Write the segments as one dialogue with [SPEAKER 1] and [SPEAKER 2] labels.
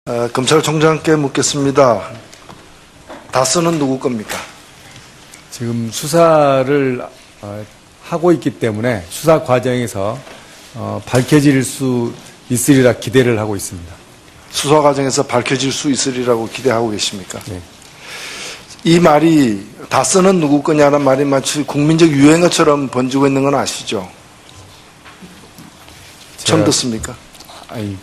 [SPEAKER 1] 검찰총장께 묻겠습니다. 다스는 누구 겁니까?
[SPEAKER 2] 지금 수사를 하고 있기 때문에 수사 과정에서 밝혀질 수 있으리라 기대를 하고 있습니다.
[SPEAKER 1] 수사 과정에서 밝혀질 수 있으리라고 기대하고 계십니까?
[SPEAKER 2] 네.
[SPEAKER 1] 이 말이 다스는 누구 거냐는 말이 마치 국민적 유행어처럼 번지고 있는 건 아시죠? 처음 듣습니까?
[SPEAKER 2] 아니,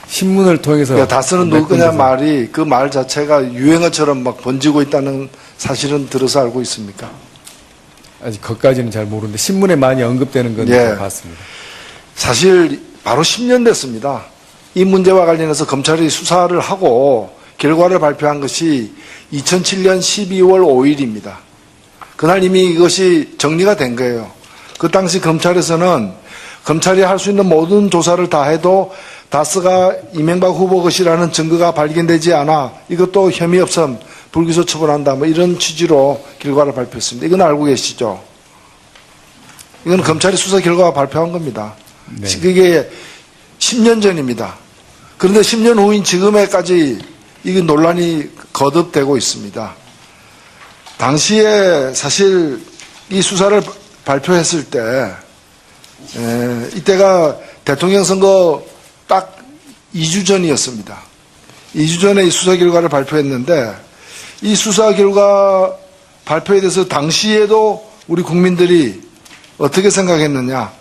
[SPEAKER 2] 신문을 통해서
[SPEAKER 1] 그러니까 다스는 누구 거냐 말이 그 말 자체가 유행어처럼 막 번지고 있다는 사실은 들어서 알고 있습니까?
[SPEAKER 2] 아직 그것까지는 잘 모르는데 신문에 많이 언급되는 건
[SPEAKER 1] 예.
[SPEAKER 2] 봤습니다.
[SPEAKER 1] 사실 바로 10년 됐습니다. 이 문제와 관련해서 검찰이 수사를 하고 결과를 발표한 것이 2007년 12월 5일입니다. 그날 이미 이것이 정리가 된 거예요. 그 당시 검찰에서는 검찰이 할 수 있는 모든 조사를 다 해도 다스가 이명박 후보 것이라는 증거가 발견되지 않아 이것도 혐의 없음 불기소 처분한다 뭐 이런 취지로 결과를 발표했습니다. 이건 알고 계시죠? 이건 검찰이 수사 결과가 발표한 겁니다.
[SPEAKER 2] 네.
[SPEAKER 1] 그게 10년 전입니다. 그런데 10년 후인 지금에까지 이게 논란이 거듭되고 있습니다. 당시에 사실 이 수사를 발표했을 때 이때가 대통령 선거 딱 2주 전이었습니다. 2주 전에 이 수사 결과를 발표했는데 이 수사 결과 발표에 대해서 당시에도 우리 국민들이 어떻게 생각했느냐.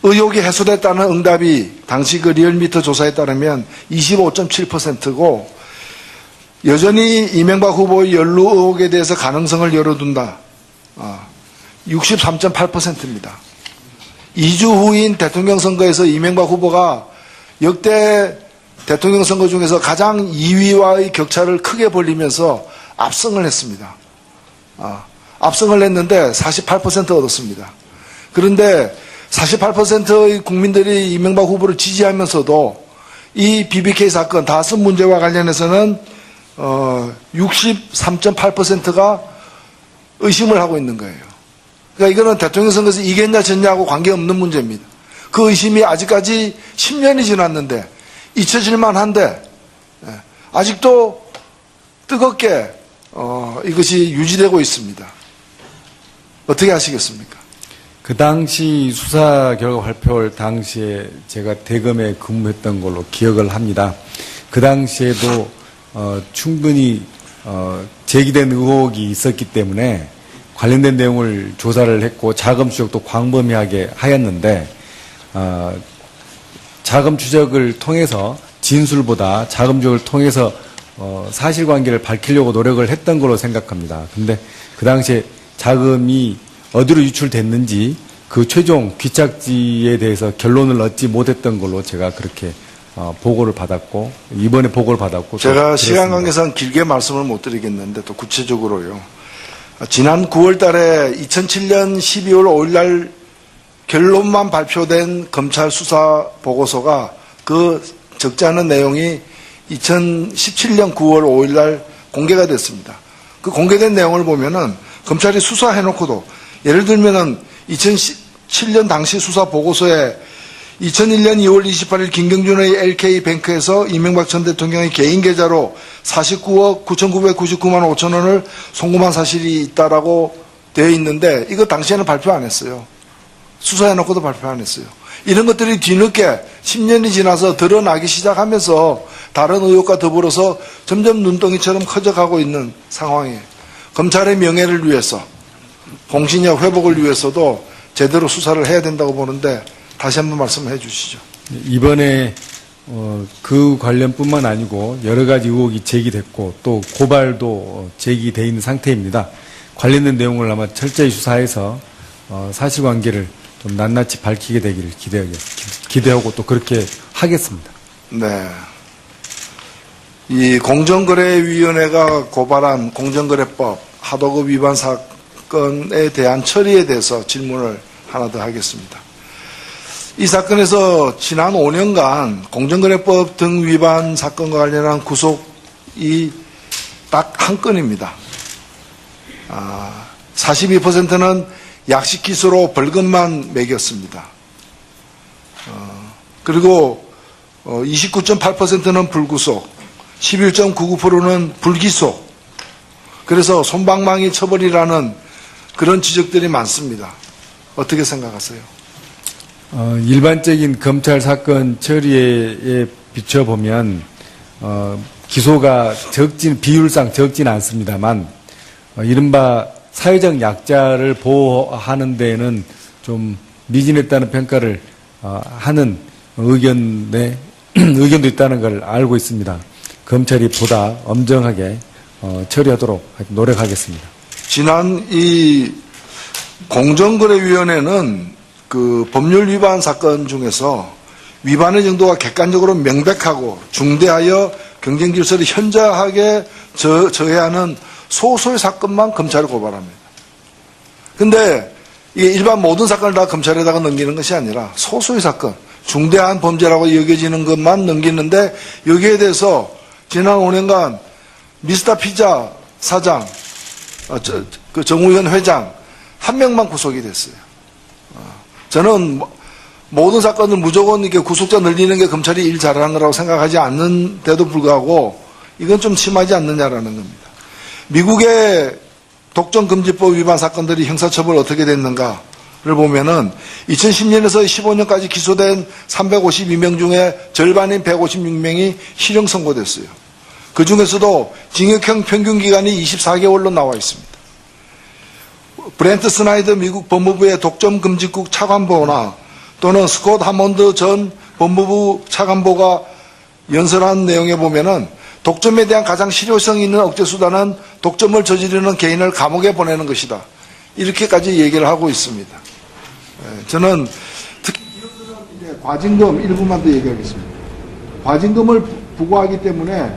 [SPEAKER 1] 의혹이 해소됐다는 응답이 당시 그 리얼미터 조사에 따르면 25.7%고 여전히 이명박 후보의 연루 의혹에 대해서 가능성을 열어둔다. 63.8%입니다. 2주 후인 대통령 선거에서 이명박 후보가 역대 대통령 선거 중에서 가장 2위와의 격차를 크게 벌리면서 압승을 했습니다. 압승을 했는데 48% 얻었습니다. 그런데 48%의 국민들이 이명박 후보를 지지하면서도 이 BBK 사건 다스 문제와 관련해서는 63.8%가 의심을 하고 있는 거예요. 그러니까 이거는 대통령 선거에서 이겼냐 졌냐하고 관계없는 문제입니다. 그 의심이 아직까지 10년이 지났는데 잊혀질만 한데 아직도 뜨겁게 이것이 유지되고 있습니다. 어떻게 하시겠습니까?
[SPEAKER 2] 그 당시 수사 결과 발표할 당시에 제가 대검에 근무했던 걸로 기억을 합니다. 그 당시에도 충분히 제기된 의혹이 있었기 때문에 관련된 내용을 조사를 했고 자금 추적도 광범위하게 하였는데 자금 추적을 통해서 진술보다 자금 추적을 통해서 사실관계를 밝히려고 노력을 했던 걸로 생각합니다. 근데 그 당시에 자금이 어디로 유출됐는지 그 최종 귀착지에 대해서 결론을 얻지 못했던 걸로 제가 그렇게 보고를 받았고 이번에 보고를 받았고
[SPEAKER 1] 제가 시간 관계상 길게 말씀을 못 드리겠는데 또 구체적으로요. 지난 9월 달에 2007년 12월 5일 날 결론만 발표된 검찰 수사 보고서가 그 적지 않은 내용이 2017년 9월 5일 날 공개가 됐습니다. 그 공개된 내용을 보면은 검찰이 수사해놓고도 예를 들면은 2017년 당시 수사 보고서에 2001년 2월 28일 김경준의 LK뱅크에서 이명박 전 대통령의 개인 계좌로 49억 9,999만 5천 원을 송금한 사실이 있다라고 되어 있는데 이거 당시에는 발표 안 했어요. 수사해놓고도 발표 안 했어요. 이런 것들이 뒤늦게 10년이 지나서 드러나기 시작하면서 다른 의혹과 더불어서 점점 눈덩이처럼 커져가고 있는 상황이에요. 검찰의 명예를 위해서 공신력 회복을 위해서도 제대로 수사를 해야 된다고 보는데 다시 한번 말씀해 주시죠.
[SPEAKER 2] 이번에 그 관련뿐만 아니고 여러 가지 의혹이 제기됐고 또 고발도 제기돼 있는 상태입니다. 관련된 내용을 아마 철저히 수사해서 사실관계를 좀 낱낱이 밝히게 되기를 기대하고 또 그렇게 하겠습니다.
[SPEAKER 1] 네. 이 공정거래위원회가 고발한 공정거래법 하도급 위반 사건에 대한 처리에 대해서 질문을 하나 더 하겠습니다. 이 사건에서 지난 5년간 공정거래법 등 위반 사건과 관련한 구속이 딱 한 건입니다. 42%는 약식 기소로 벌금만 매겼습니다. 그리고 29.8%는 불구속, 11.99%는 불기소. 그래서 솜방망이 처벌이라는 그런 지적들이 많습니다. 어떻게 생각하세요?
[SPEAKER 2] 일반적인 검찰 사건 처리에 비춰보면 기소가 비율상 적진 않습니다만 이른바 사회적 약자를 보호하는 데에는 좀 미진했다는 평가를 하는 의견도 있다는 걸 알고 있습니다. 검찰이 보다 엄정하게 처리하도록 노력하겠습니다.
[SPEAKER 1] 지난 이 공정거래위원회는 그 법률 위반 사건 중에서 위반의 정도가 객관적으로 명백하고 중대하여 경쟁 질서를 현저하게 저해하는 소수의 사건만 검찰에 고발합니다. 근데 이게 일반 모든 사건을 다 검찰에다가 넘기는 것이 아니라 소수의 사건, 중대한 범죄라고 여겨지는 것만 넘기는데 여기에 대해서 지난 5년간 미스터 피자 사장, 그 정우현 회장 한 명만 구속이 됐어요. 저는 모든 사건을 무조건 이렇게 구속자 늘리는 게 검찰이 일 잘하는 거라고 생각하지 않는데도 불구하고 이건 좀 심하지 않느냐라는 겁니다. 미국의 독점금지법 위반 사건들이 형사처벌 어떻게 됐는가를 보면은 2010년에서 15년까지 기소된 352명 중에 절반인 156명이 실형 선고됐어요. 그 중에서도 징역형 평균 기간이 24개월로 나와 있습니다. 브렌트 스나이더 미국 법무부의 독점금지국 차관보나 또는 스콧 하몬드 전 법무부 차관보가 연설한 내용에 보면은 독점에 대한 가장 실효성 있는 억제수단은 독점을 저지르는 개인을 감옥에 보내는 것이다. 이렇게까지 얘기를 하고 있습니다. 저는 특히 이제 과징금 일부만 더 얘기하겠습니다. 과징금을 부과하기 때문에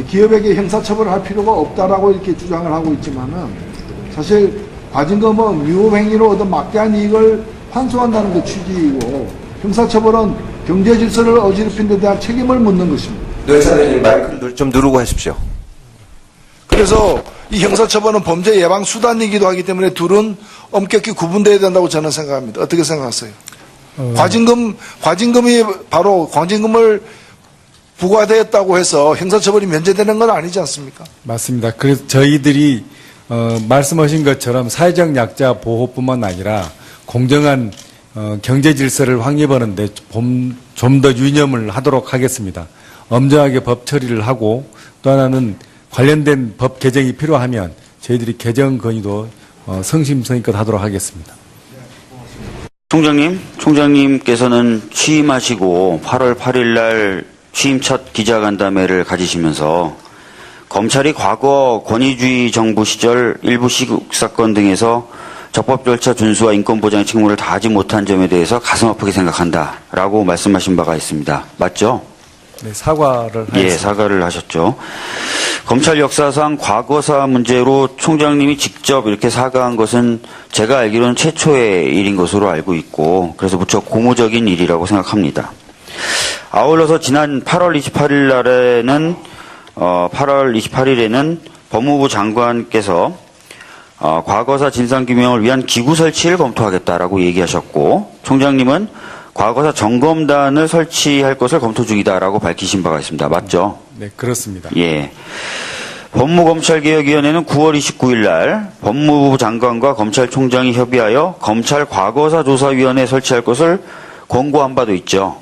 [SPEAKER 1] 기업에게 형사처벌을 할 필요가 없다라고 이렇게 주장을 하고 있지만은 사실 과징금은 위법행위로 얻은 막대한 이익을 환수한다는 게 취지이고 형사처벌은 경제 질서를 어지럽힌 데 대한 책임을 묻는 것입니다.
[SPEAKER 3] 노회사님 마이크를 좀 누르고 하십시오.
[SPEAKER 1] 그래서 이 형사처벌은 범죄 예방 수단이기도 하기 때문에 둘은 엄격히 구분돼야 된다고 저는 생각합니다. 어떻게 생각하세요? 과징금이 바로 과징금을 부과되었다고 해서 형사처벌이 면제되는 건 아니지 않습니까?
[SPEAKER 2] 맞습니다. 그래서 저희들이 말씀하신 것처럼 사회적 약자 보호뿐만 아니라 공정한 경제 질서를 확립하는데 좀 더 유념을 하도록 하겠습니다. 엄정하게 법 처리를 하고 또 하나는 관련된 법 개정이 필요하면 저희들이 개정 건의도 성심성의껏 하도록 하겠습니다.
[SPEAKER 4] 총장님께서는 취임하시고 8월 8일 날 취임 첫 기자간담회를 가지시면서 검찰이 과거 권위주의 정부 시절 일부 시국 사건 등에서 적법 절차 준수와 인권 보장의 책무를 다하지 못한 점에 대해서 가슴 아프게 생각한다라고 말씀하신 바가 있습니다. 맞죠?
[SPEAKER 2] 네, 사과를
[SPEAKER 4] 예, 사과를 하셨죠. 검찰 역사상 과거사 문제로 총장님이 직접 이렇게 사과한 것은 제가 알기로는 최초의 일인 것으로 알고 있고 그래서 무척 고무적인 일이라고 생각합니다. 아울러서 지난 8월 28일에는 법무부 장관께서 과거사 진상규명을 위한 기구 설치를 검토하겠다라고 얘기하셨고 총장님은 과거사 점검단을 설치할 것을 검토 중이다라고 밝히신 바가 있습니다. 맞죠?
[SPEAKER 2] 네, 그렇습니다.
[SPEAKER 4] 예. 법무검찰개혁위원회는 9월 29일 날 법무부 장관과 검찰총장이 협의하여 검찰 과거사 조사위원회 설치할 것을 권고한 바도 있죠.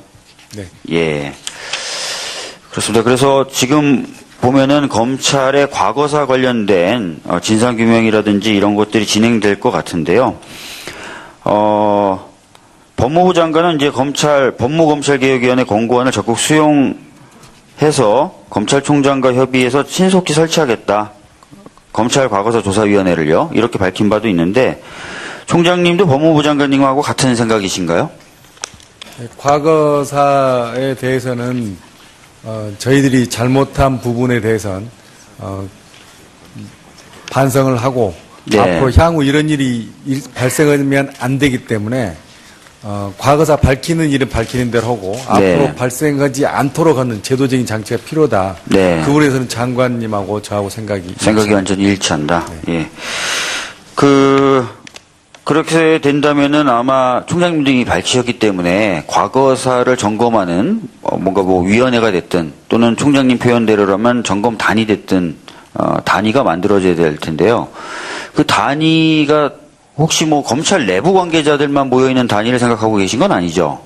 [SPEAKER 2] 네.
[SPEAKER 4] 예. 그렇습니다. 그래서 지금 보면은 검찰의 과거사 관련된 진상규명이라든지 이런 것들이 진행될 것 같은데요. 법무부 장관은 이제 법무검찰개혁위원회 권고안을 적극 수용해서 검찰총장과 협의해서 신속히 설치하겠다. 검찰 과거사 조사위원회를요. 이렇게 밝힌 바도 있는데 총장님도 법무부 장관님하고 같은 생각이신가요?
[SPEAKER 2] 네, 과거사에 대해서는 저희들이 잘못한 부분에 대해서는 반성을 하고
[SPEAKER 4] 네.
[SPEAKER 2] 앞으로 향후 이런 일이 발생하면 안 되기 때문에 과거사 밝히는 일은 밝히는 대로 하고
[SPEAKER 4] 네.
[SPEAKER 2] 앞으로 발생하지 않도록 하는 제도적인 장치가 필요하다.
[SPEAKER 4] 네.
[SPEAKER 2] 그 부분에서는 장관님하고 저하고 생각이
[SPEAKER 4] 완전히 일치한다.
[SPEAKER 2] 네.
[SPEAKER 4] 예. 그렇게 된다면은 아마 총장님들이 밝히셨기 때문에 과거사를 점검하는 뭔가 뭐 위원회가 됐든 또는 총장님 표현대로라면 점검단이 됐든 단위가 만들어져야 될 텐데요. 그 단위가 혹시 뭐 검찰 내부 관계자들만 모여있는 단위를 생각하고 계신 건 아니죠?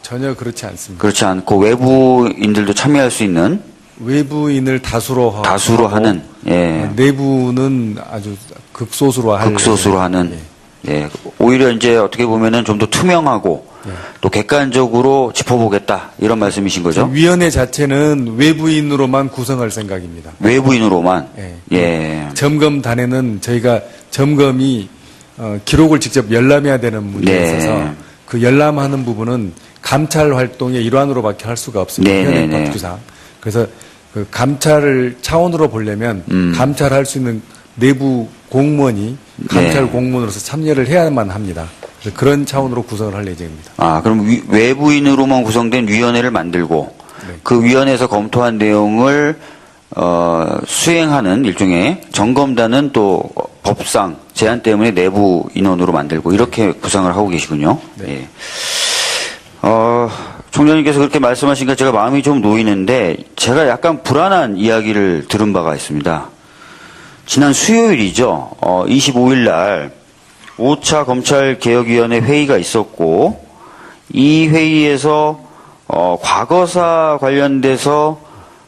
[SPEAKER 2] 전혀 그렇지 않습니다.
[SPEAKER 4] 그렇지 않고 외부인들도 참여할 수 있는
[SPEAKER 2] 외부인을 다수로
[SPEAKER 4] 하는 예.
[SPEAKER 2] 내부는 아주 극소수로
[SPEAKER 4] 하는 예. 오히려 이제 어떻게 보면은 좀 더 투명하고 또 객관적으로 짚어보겠다 이런 말씀이신 거죠?
[SPEAKER 2] 위원회 자체는 외부인으로만 구성할 생각입니다.
[SPEAKER 4] 외부인으로만
[SPEAKER 2] 예.
[SPEAKER 4] 예.
[SPEAKER 2] 점검단에는 저희가 점검이 기록을 직접 열람해야 되는 문제에
[SPEAKER 4] 네.
[SPEAKER 2] 있어서 그 열람하는 부분은 감찰 활동의 일환으로밖에 할 수가 없습니다.
[SPEAKER 4] 네,
[SPEAKER 2] 현행
[SPEAKER 4] 네, 네.
[SPEAKER 2] 법규상. 그래서 그 감찰을 차원으로 보려면 감찰할 수 있는 내부 공무원이 감찰
[SPEAKER 4] 네.
[SPEAKER 2] 공무원으로서 참여를 해야만 합니다. 그래서 그런 차원으로 구성을 할 예정입니다.
[SPEAKER 4] 아, 그럼 외부인으로만 구성된 위원회를 만들고
[SPEAKER 2] 네.
[SPEAKER 4] 그 위원회에서 검토한 내용을 수행하는 일종의 점검단은 또 법상 제한 때문에 내부 인원으로 만들고 이렇게 구상을 하고 계시군요.
[SPEAKER 2] 네.
[SPEAKER 4] 예. 총장님께서 그렇게 말씀하시니까 제가 마음이 좀 놓이는데 제가 약간 불안한 이야기를 들은 바가 있습니다. 지난 수요일이죠. 25일 날 5차 검찰개혁위원회 회의가 있었고 이 회의에서 과거사 관련돼서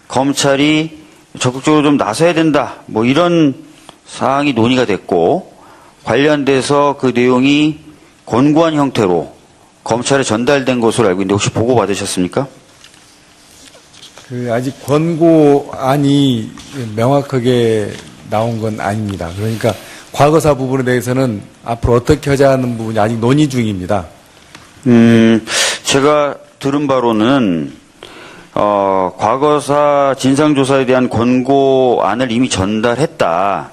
[SPEAKER 4] 검찰이 적극적으로 좀 나서야 된다. 뭐 이런 사항이 논의가 됐고 관련돼서 그 내용이 권고안 형태로 검찰에 전달된 것으로 알고 있는데 혹시 보고 받으셨습니까?
[SPEAKER 2] 아직 권고안이 명확하게 나온 건 아닙니다. 그러니까 과거사 부분에 대해서는 앞으로 어떻게 하자는 부분이 아직 논의 중입니다.
[SPEAKER 4] 제가 들은 바로는 과거사 진상조사에 대한 권고안을 이미 전달했다.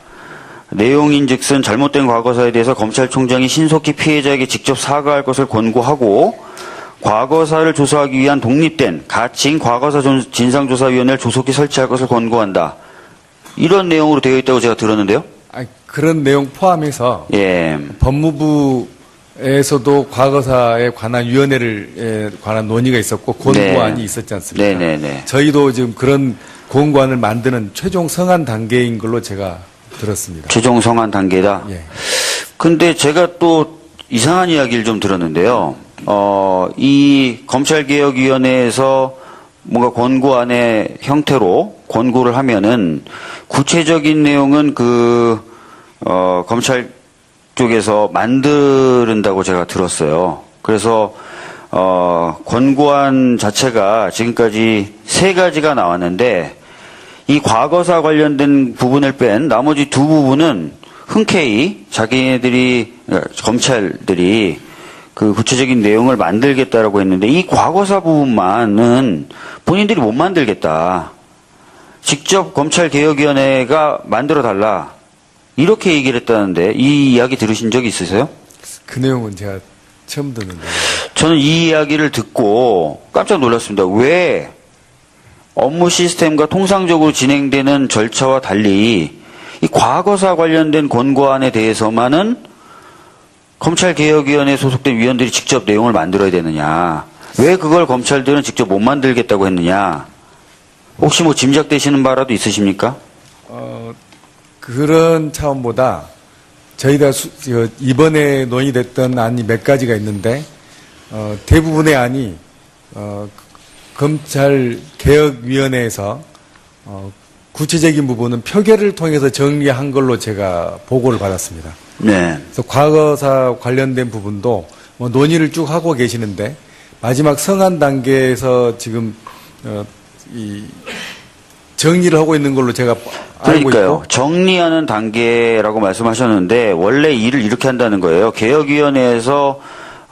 [SPEAKER 4] 내용인즉슨 잘못된 과거사에 대해서 검찰총장이 신속히 피해자에게 직접 사과할 것을 권고하고 과거사를 조사하기 위한 독립된 가치인 과거사 진상조사위원회를 조속히 설치할 것을 권고한다. 이런 내용으로 되어 있다고 제가 들었는데요.
[SPEAKER 2] 그런 내용 포함해서
[SPEAKER 4] 예.
[SPEAKER 2] 법무부에서도 과거사에 관한 위원회를 관한 논의가 있었고 권고안이
[SPEAKER 4] 네.
[SPEAKER 2] 있었지 않습니까?
[SPEAKER 4] 네네네.
[SPEAKER 2] 저희도 지금 그런 권고안을 만드는 최종 성안 단계인 걸로 제가 들었습니다.
[SPEAKER 4] 최종 성안 단계다.
[SPEAKER 2] 예.
[SPEAKER 4] 근데 제가 또 이상한 이야기를 좀 들었는데요. 이 검찰개혁위원회에서 뭔가 권고안의 형태로 권고를 하면은 구체적인 내용은 검찰 쪽에서 만든다고 제가 들었어요. 그래서 권고안 자체가 지금까지 3가지가 나왔는데 이 과거사 관련된 부분을 뺀 나머지 2부분은 흔쾌히 검찰들이 그 구체적인 내용을 만들겠다라고 했는데 이 과거사 부분만은 본인들이 못 만들겠다. 직접 검찰개혁위원회가 만들어달라. 이렇게 얘기를 했다는데 이 이야기 들으신 적이 있으세요?
[SPEAKER 2] 그 내용은 제가 처음 듣는데.
[SPEAKER 4] 저는 이 이야기를 듣고 깜짝 놀랐습니다. 왜 업무 시스템과 통상적으로 진행되는 절차와 달리 이 과거사 관련된 권고안에 대해서만은 검찰개혁위원회에 소속된 위원들이 직접 내용을 만들어야 되느냐. 왜 그걸 검찰들은 직접 못 만들겠다고 했느냐. 혹시 뭐 짐작되시는 바라도 있으십니까?
[SPEAKER 2] 그런 차원보다 저희가 이번에 논의됐던 안이 몇 가지가 있는데 대부분의 안이 검찰개혁위원회에서 구체적인 부분은 표결을 통해서 정리한 걸로 제가 보고를 받았습니다.
[SPEAKER 4] 네.
[SPEAKER 2] 그래서 과거사 관련된 부분도 뭐 논의를 쭉 하고 계시는데 마지막 성안 단계에서 지금 이 정리를 하고 있는 걸로 제가 알고
[SPEAKER 4] 그러니까요.
[SPEAKER 2] 있고
[SPEAKER 4] 정리하는 단계라고 말씀하셨는데 원래 일을 이렇게 한다는 거예요. 개혁위원회에서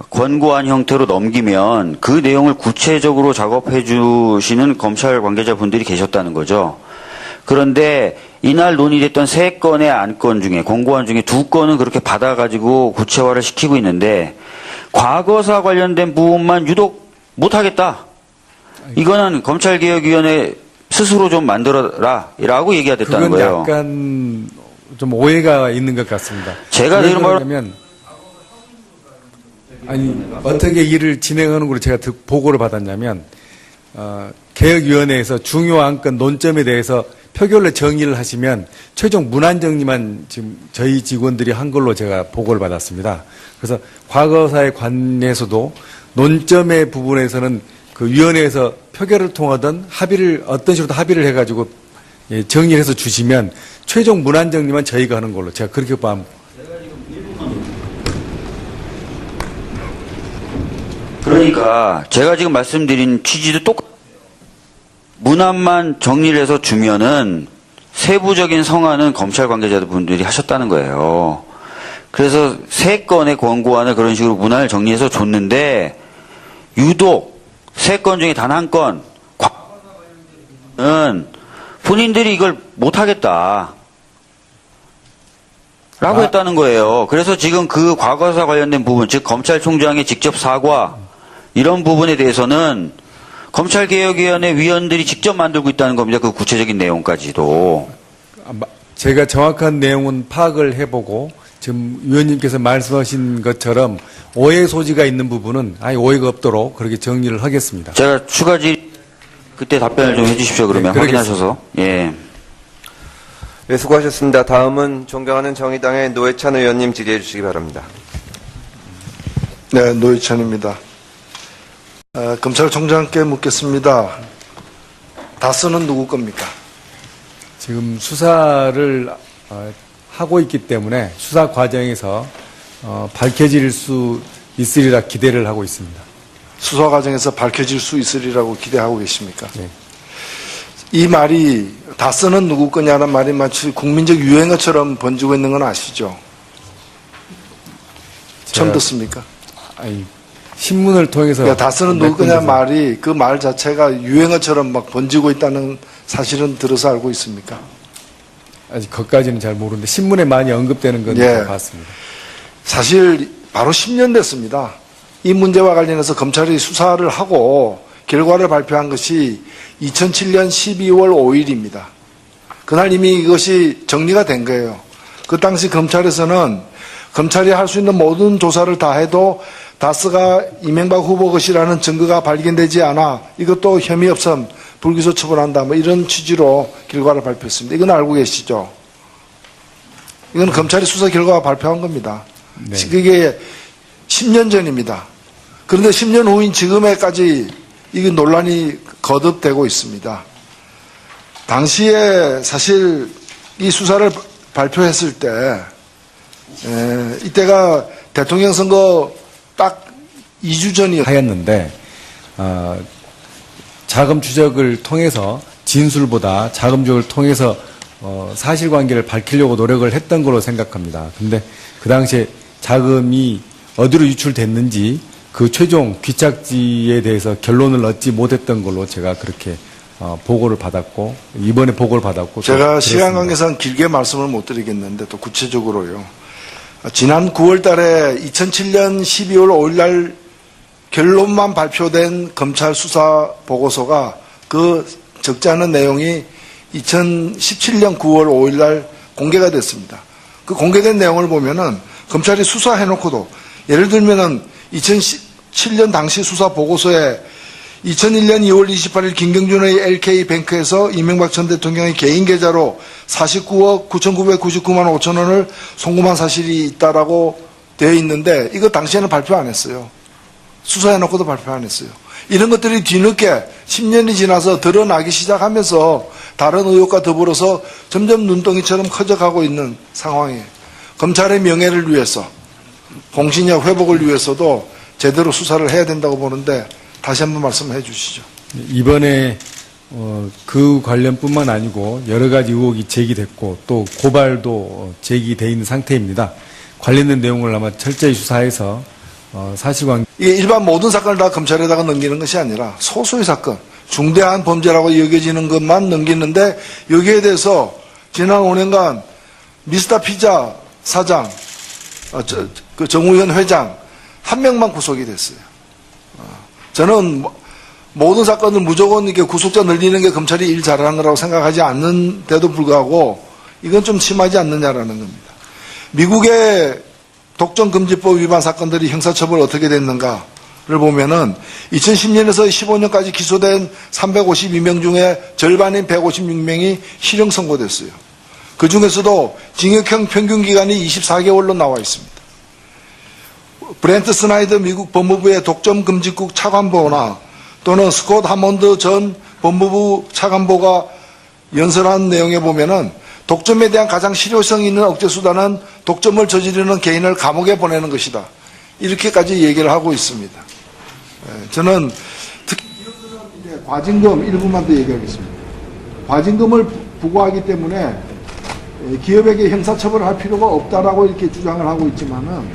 [SPEAKER 4] 권고안 형태로 넘기면 그 내용을 구체적으로 작업해 주시는 검찰 관계자분들이 계셨다는 거죠. 그런데 이날 논의됐던 3건의 안건 중에 권고안 중에 2건은 그렇게 받아가지고 구체화를 시키고 있는데 과거사 관련된 부분만 유독 못하겠다. 이거는 검찰개혁위원회 스스로 좀 만들어라 라고 얘기가 됐다는
[SPEAKER 2] 그건
[SPEAKER 4] 거예요.
[SPEAKER 2] 약간 좀 오해가 있는 것 같습니다.
[SPEAKER 4] 제가
[SPEAKER 2] 왜
[SPEAKER 4] 들은 바로
[SPEAKER 2] 그러냐면 아니, 어떻게 일을 진행하는 걸로 제가 보고를 받았냐면, 개혁위원회에서 중요 안건 논점에 대해서 표결로 정의를 하시면 최종 문안 정리만 지금 저희 직원들이 한 걸로 제가 보고를 받았습니다. 그래서 과거사에 관해서도 논점의 부분에서는 그 위원회에서 표결을 통하던 합의를, 어떤 식으로 합의를 해가지고 예, 정리해서 주시면 최종 문안 정리만 저희가 하는 걸로 제가 그렇게 봅니다.
[SPEAKER 4] 그러니까 제가 지금 말씀드린 취지도 똑같아요. 문안만 정리를 해서 주면은 세부적인 성안은 검찰 관계자분들이 하셨다는 거예요. 그래서 3건의 권고안을 그런 식으로 문안을 정리해서 줬는데 유독 3건 중에 단 한 건은 본인들이 이걸 못하겠다 라고 했다는 거예요. 그래서 지금 그 과거사 관련된 부분, 즉 검찰총장의 직접 사과 이런 부분에 대해서는 검찰개혁위원회 위원들이 직접 만들고 있다는 겁니다. 그 구체적인 내용까지도.
[SPEAKER 2] 제가 정확한 내용은 파악을 해보고 지금 위원님께서 말씀하신 것처럼 오해 소지가 있는 부분은 아예 오해가 없도록 그렇게 정리를 하겠습니다.
[SPEAKER 4] 제가 그때 답변을 좀 해주십시오. 그러면
[SPEAKER 2] 네,
[SPEAKER 4] 확인하셔서. 예.
[SPEAKER 3] 네, 수고하셨습니다. 다음은 존경하는 정의당의 노회찬 의원님 질의해 주시기 바랍니다.
[SPEAKER 1] 네, 노회찬입니다. 검찰총장께 묻겠습니다. 다스는 누구 겁니까?
[SPEAKER 2] 지금 수사를 하고 있기 때문에 수사 과정에서 밝혀질 수 있으리라 기대를 하고 있습니다.
[SPEAKER 1] 수사 과정에서 밝혀질 수 있으리라고 기대하고 계십니까?
[SPEAKER 2] 네.
[SPEAKER 1] 이 말이 다스는 누구 거냐는 말이 마치 국민적 유행어처럼 번지고 있는 건 아시죠? 처음 듣습니까?
[SPEAKER 2] 아니, 신문을 통해서
[SPEAKER 1] 그러니까 다스는 누구 거냐 말이 그 말 자체가 유행어처럼 막 번지고 있다는 사실은 들어서 알고 있습니까?
[SPEAKER 2] 아직 그것까지는 잘 모르는데 신문에 많이 언급되는 건
[SPEAKER 1] 예.
[SPEAKER 2] 봤습니다.
[SPEAKER 1] 사실 바로 10년 됐습니다. 이 문제와 관련해서 검찰이 수사를 하고 결과를 발표한 것이 2007년 12월 5일입니다. 그날 이미 이것이 정리가 된 거예요. 그 당시 검찰에서는 검찰이 할 수 있는 모든 조사를 다 해도 다스가 이명박 후보 것이라는 증거가 발견되지 않아 이것도 혐의 없음 불기소 처분한다 뭐 이런 취지로 결과를 발표했습니다. 이건 알고 계시죠? 이건 검찰이 수사 결과가 발표한 겁니다.
[SPEAKER 2] 네.
[SPEAKER 1] 그게 10년 전입니다. 그런데 10년 후인 지금에까지 이게 논란이 거듭되고 있습니다. 당시에 사실 이 수사를 발표했을 때 이때가 대통령 선거 딱 2주
[SPEAKER 2] 하였는데 자금 추적을 통해서 진술보다 자금 추적을 통해서 사실관계를 밝히려고 노력을 했던 걸로 생각합니다. 근데 그 당시에 자금이 어디로 유출됐는지 그 최종 귀착지에 대해서 결론을 얻지 못했던 걸로 제가 그렇게 보고를 받았고 이번에 보고를 받았고
[SPEAKER 1] 제가 시간 관계상 길게 말씀을 못 드리겠는데 또 구체적으로요. 지난 9월 달에 2007년 12월 5일 날 결론만 발표된 검찰 수사 보고서가 그 적지 않은 내용이 2017년 9월 5일 날 공개가 됐습니다. 그 공개된 내용을 보면은 검찰이 수사해놓고도 예를 들면은 2007년 당시 수사 보고서에 2001년 2월 28일 김경준의 LK뱅크에서 이명박 전 대통령의 개인 계좌로 49억 9,999만 5천 원을 송금한 사실이 있다라고 되어 있는데 이거 당시에는 발표 안 했어요. 수사해놓고도 발표 안 했어요. 이런 것들이 뒤늦게 10년이 지나서 드러나기 시작하면서 다른 의혹과 더불어서 점점 눈덩이처럼 커져가고 있는 상황이에요. 검찰의 명예를 위해서 공신력 회복을 위해서도 제대로 수사를 해야 된다고 보는데 다시 한번 말씀해 주시죠.
[SPEAKER 2] 이번에 그 관련뿐만 아니고 여러 가지 의혹이 제기됐고 또 고발도 제기돼 있는 상태입니다. 관련된 내용을 아마 철저히 수사해서 사실관계
[SPEAKER 1] 이게 일반 모든 사건을 다 검찰에다가 넘기는 것이 아니라 소수의 사건, 중대한 범죄라고 여겨지는 것만 넘기는데 여기에 대해서 지난 5년간 미스터 피자 사장, 그 정우현 회장 한 명만 구속이 됐어요. 저는 모든 사건을 무조건 이렇게 구속자 늘리는 게 검찰이 일 잘하는 거라고 생각하지 않는데도 불구하고 이건 좀 심하지 않느냐라는 겁니다. 미국의 독점금지법 위반 사건들이 형사처벌 어떻게 됐는가를 보면은 2010년에서 15년까지 기소된 352명 중에 절반인 156명이 실형 선고됐어요. 그 중에서도 징역형 평균 기간이 24개월로 나와 있습니다. 브렌트 스나이더 미국 법무부의 독점금지국 차관보나 또는 스콧 하몬드 전 법무부 차관보가 연설한 내용에 보면은 독점에 대한 가장 실효성 있는 억제수단은 독점을 저지르는 개인을 감옥에 보내는 것이다. 이렇게까지 얘기를 하고 있습니다. 저는 특히 이제 과징금 일부만 더 얘기하겠습니다. 과징금을 부과하기 때문에 기업에게 형사처벌을 할 필요가 없다라고 이렇게 주장을 하고 있지만은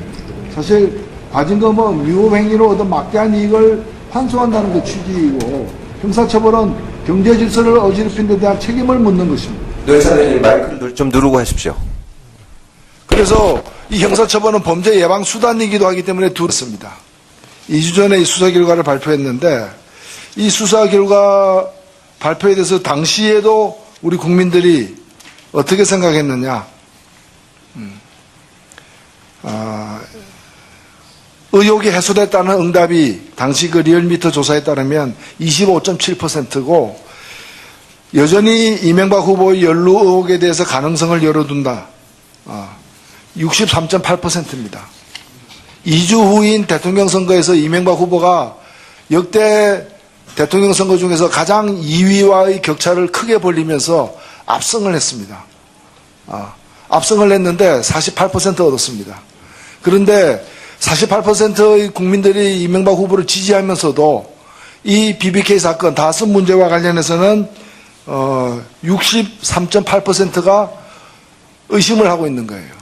[SPEAKER 1] 사실 과징금은 위법행위로 얻은 막대한 이익을 환수한다는 게 취지이고 형사처벌은 경제 질서를 어지럽힌 데 대한 책임을 묻는 것입니다.
[SPEAKER 3] 노회찬 의원님 마이크를 좀 누르고 하십시오.
[SPEAKER 1] 그래서 이 형사처벌은 범죄 예방 수단이기도 하기 때문에 두렵습니다. 2주 전에 이 수사 결과를 발표했는데 이 수사 결과 발표에 대해서 당시에도 우리 국민들이 어떻게 생각했느냐? 의혹이 해소됐다는 응답이 당시 그 리얼미터 조사에 따르면 25.7%고 여전히 이명박 후보의 연루 의혹에 대해서 가능성을 열어둔다. 63.8%입니다. 2주 후인 대통령 선거에서 이명박 후보가 역대 대통령 선거 중에서 가장 2위와의 격차를 크게 벌리면서 압승을 했습니다. 압승을 했는데 48% 얻었습니다. 그런데 48%의 국민들이 이명박 후보를 지지하면서도 이 BBK 사건 다섯 문제와 관련해서는 63.8%가 의심을 하고 있는 거예요.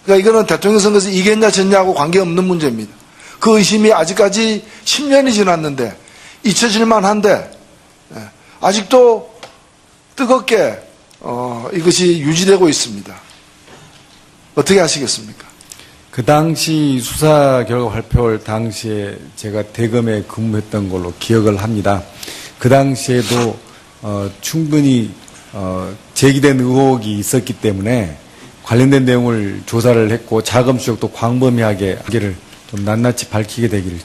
[SPEAKER 1] 그러니까 이거는 대통령 선거에서 이겼냐 졌냐하고 관계없는 문제입니다. 그 의심이 아직까지 10년이 지났는데 잊혀질만 한데 아직도 뜨겁게 이것이 유지되고 있습니다. 어떻게 하시겠습니까?
[SPEAKER 2] 그 당시 수사 결과 발표할 당시에 제가 대검에 근무했던 걸로 기억을 합니다. 그 당시에도 충분히 제기된 의혹이 있었기 때문에 관련된 내용을 조사를 했고 자금 수역도 광범위하게 하기를 좀 낱낱이 밝히게 되기를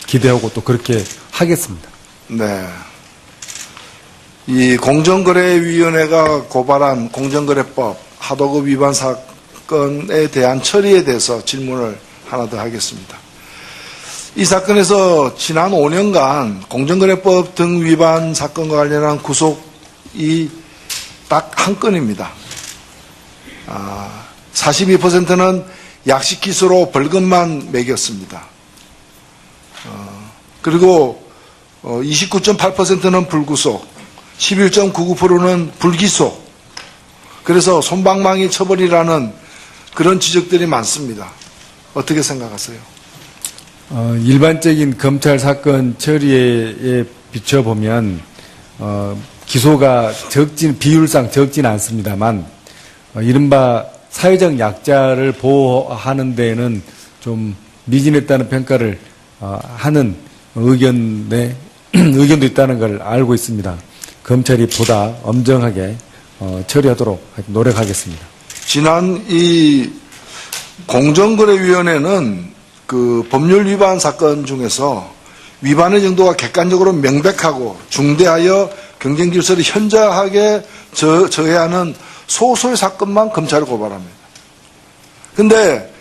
[SPEAKER 2] 기대하고 또 그렇게 하겠습니다.
[SPEAKER 1] 네. 이 공정거래위원회가 고발한 공정거래법 하도급 위반 사건에 대한 처리에 대해서 질문을 하나 더 하겠습니다. 이 사건에서 지난 5년간 공정거래법 등 위반 사건과 관련한 구속이 딱 한 건입니다. 42%는 약식 기소로 벌금만 매겼습니다. 그리고 29.8%는 불구속, 11.99%는 불기소. 그래서 솜방망이 처벌이라는 그런 지적들이 많습니다. 어떻게 생각하세요?
[SPEAKER 2] 일반적인 검찰 사건 처리에 비춰보면 기소가 비율상 적진 않습니다만 이른바 사회적 약자를 보호하는 데에는 좀 미진했다는 평가를 하는 의견도 있다는 걸 알고 있습니다. 검찰이 보다 엄정하게 처리하도록 노력하겠습니다.
[SPEAKER 1] 지난 이 공정거래위원회는 그 법률 위반 사건 중에서 위반의 정도가 객관적으로 명백하고 중대하여 경쟁 질서를 현저하게 저해하는 소수의 사건만 검찰을 고발합니다. 근데